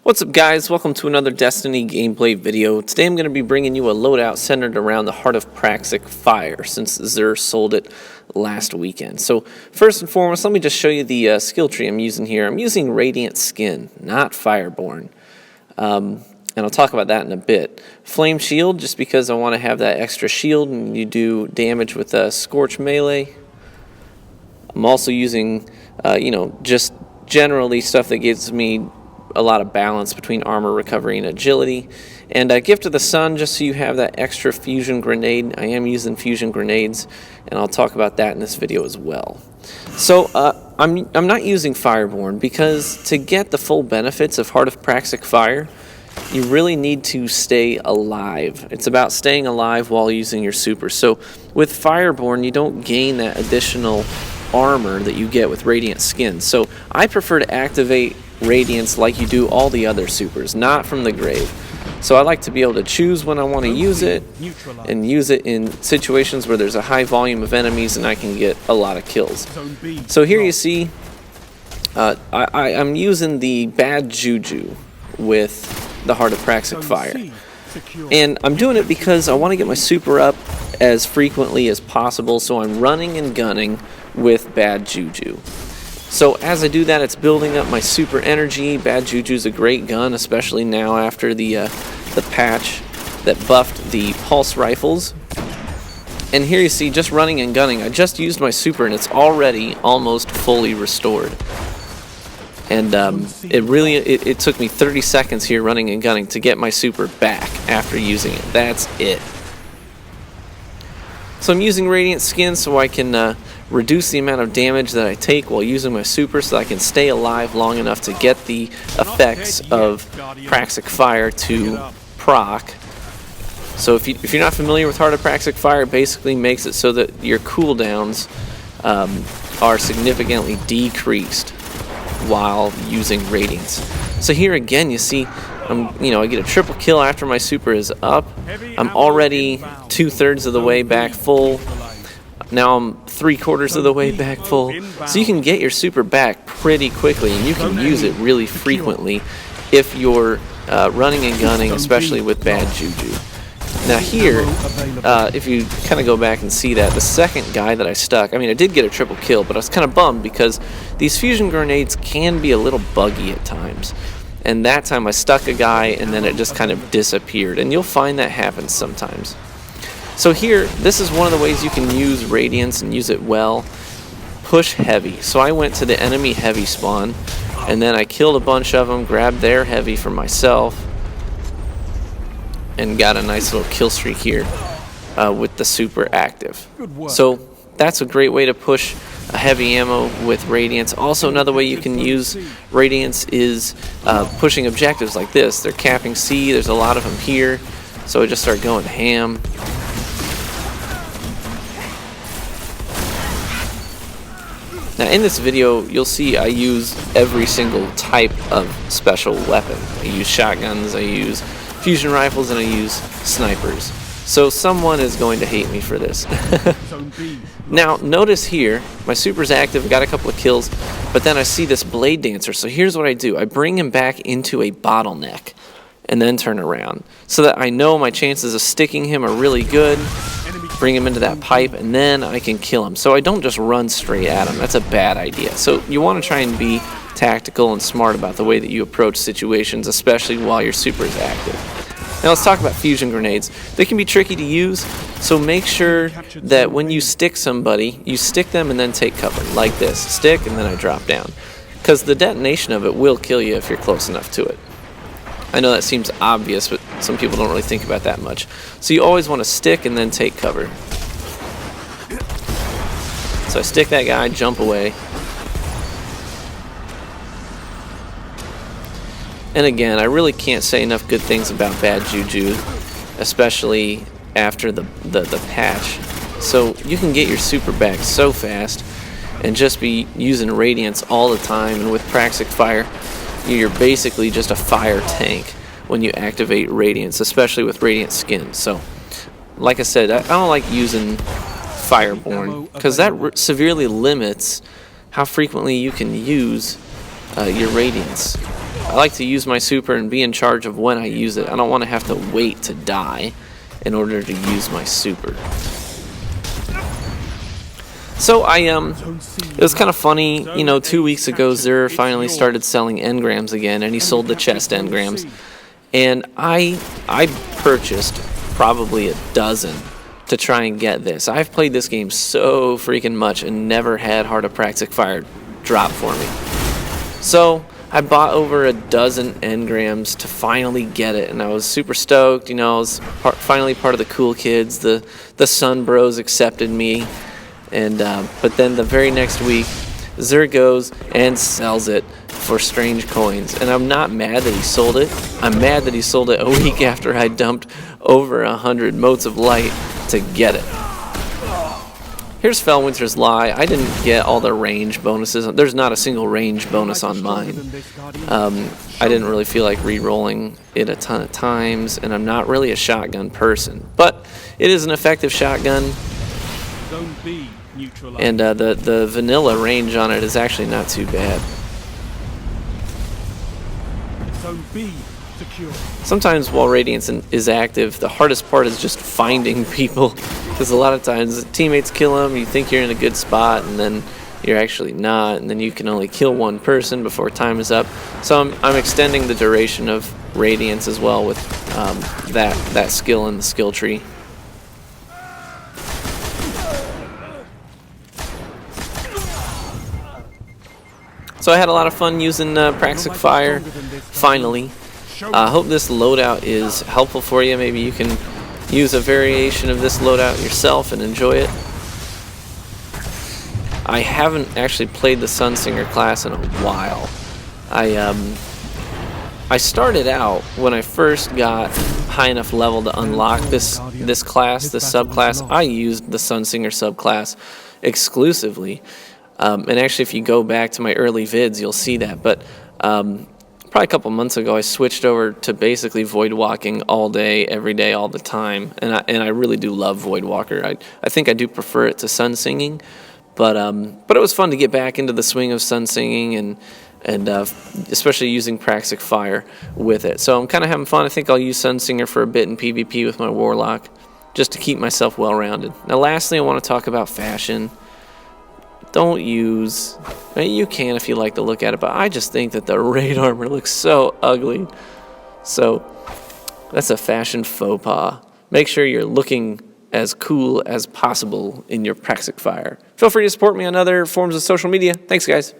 What's up guys, welcome to another Destiny gameplay video. Today I'm going to be bringing you a loadout centered around the Heart of Praxic Fire since Xur sold it last weekend. So first and foremost, let me just show you the skill tree I'm using here. I'm using Radiant Skin, not Fireborn. And I'll talk about that in a bit. Flame Shield, just because I want to have that extra shield and you do damage with a Scorch melee. I'm also using, just generally stuff that gives me a lot of balance between armor, recovery, and agility. And Gift of the Sun, just so you have that extra fusion grenade. I am using fusion grenades, and I'll talk about that in this video as well. So I'm not using Fireborn because to get the full benefits of Heart of Praxic Fire, you really need to stay alive. It's about staying alive while using your super. So with Fireborn, you don't gain that additional armor that you get with Radiant Skin. So I prefer to activate Radiance like you do all the other supers, not from the grave. So I like to be able to choose when I want to use it and use it in situations where there's a high volume of enemies and I can get a lot of kills. So here you see I'm using the bad juju with the Heart of Praxic Fire. And I'm doing it because I want to get my super up as frequently as possible, so I'm running and gunning with bad juju. So as I do that, it's building up my super energy. Bad Juju's a great gun, especially now after the patch that buffed the pulse rifles. And here you see, just running and gunning, I just used my super and it's already almost fully restored. And it took me 30 seconds here running and gunning to get my super back after using it. That's it. So I'm using Radiant Skin so I can reduce the amount of damage that I take while using my super, so I can stay alive long enough to get the effects of Praxic Fire to proc. So if you're not familiar with Heart of Praxic Fire, it basically makes it so that your cooldowns are significantly decreased while using Radiance. So here again you see I get a triple kill after my super is up. I'm already 2/3 of the way back full. Now I'm 3/4 of the way back full. So you can get your super back pretty quickly, and you can use it really frequently if you're running and gunning, especially with bad juju. Now here, if you kind of go back and see that, the second guy that I stuck, I did get a triple kill, but I was kind of bummed because these fusion grenades can be a little buggy at times. And that time I stuck a guy and then it just kind of disappeared. And you'll find that happens sometimes. So here, this is one of the ways you can use Radiance and use it well. Push heavy. So I went to the enemy heavy spawn and then I killed a bunch of them, grabbed their heavy for myself, and got a nice little kill streak here with the super active. So that's a great way to push a heavy ammo with Radiance. Also, another way you can use Radiance is pushing objectives like this. They're capping C, there's a lot of them here, so I just start going ham. Now in this video, you'll see I use every single type of special weapon. I use shotguns, I use fusion rifles, and I use snipers. So someone is going to hate me for this. Now notice here, my super's active, got a couple of kills, but then I see this Blade Dancer. So here's what I do. I bring him back into a bottleneck and then turn around so that I know my chances of sticking him are really good. Bring him into that pipe and then I can kill him. So I don't just run straight at him. That's a bad idea. So you want to try and be tactical and smart about the way that you approach situations, especially while your super is active. Now let's talk about fusion grenades. They can be tricky to use, so make sure that when you stick somebody, you stick them and then take cover, like this. Stick and then I drop down. Because the detonation of it will kill you if you're close enough to it. I know that seems obvious, but some people don't really think about that much. So you always want to stick and then take cover. So I stick that guy, jump away. And again, I really can't say enough good things about bad juju, especially after the patch. So you can get your super back so fast and just be using Radiance all the time. And with Praxic Fire, you're basically just a fire tank when you activate Radiance, especially with Radiant Skin. So, like I said, I don't like using Fireborn because that severely limits how frequently you can use your Radiance. I like to use my super and be in charge of when I use it. I don't want to have to wait to die in order to use my super. So it was kind of funny, 2 weeks ago, Zur finally started selling engrams again, and he sold the chest engrams. And I purchased probably a dozen to try and get this. I've played this game so freaking much and never had Heart of Praxic Fire drop for me. So I bought over a dozen engrams to finally get it, and I was super stoked. I was finally part of the cool kids. The Sun Bros accepted me. And but then the very next week, Zur goes and sells it for strange coins. And I'm not mad that he sold it. I'm mad that he sold it a week after I dumped over 100 motes of light to get it. Here's Felwinter's Lie. I didn't get all the range bonuses. There's not a single range bonus on mine. I didn't really feel like re-rolling it a ton of times, and I'm not really a shotgun person. But it is an effective shotgun. And the vanilla range on it is actually not too bad. Sometimes while Radiance is active, the hardest part is just finding people, because a lot of times teammates kill them, you think you're in a good spot, and then you're actually not, and then you can only kill one person before time is up. So I'm extending the duration of Radiance as well with that skill in the skill tree. So I had a lot of fun using Praxic Fire, finally. I hope this loadout is helpful for you. Maybe you can use a variation of this loadout yourself and enjoy it. I haven't actually played the Sunsinger class in a while. I started out, when I first got high enough level to unlock this class, this subclass, I used the Sunsinger subclass exclusively. And actually, if you go back to my early vids, you'll see that. But probably a couple months ago, I switched over to basically Void Walking all day, every day, all the time. And I really do love Void Walker. I think I do prefer it to Sun Singing. But it was fun to get back into the swing of Sun Singing and especially using Praxic Fire with it. So I'm kind of having fun. I think I'll use Sun Singer for a bit in PvP with my Warlock, just to keep myself well-rounded. Now, lastly, I want to talk about fashion. Don't use... I mean, you can if you like to look at it, but I just think that the raid armor looks so ugly. So, that's a fashion faux pas. Make sure you're looking as cool as possible in your Praxic Fire. Feel free to support me on other forms of social media. Thanks, guys.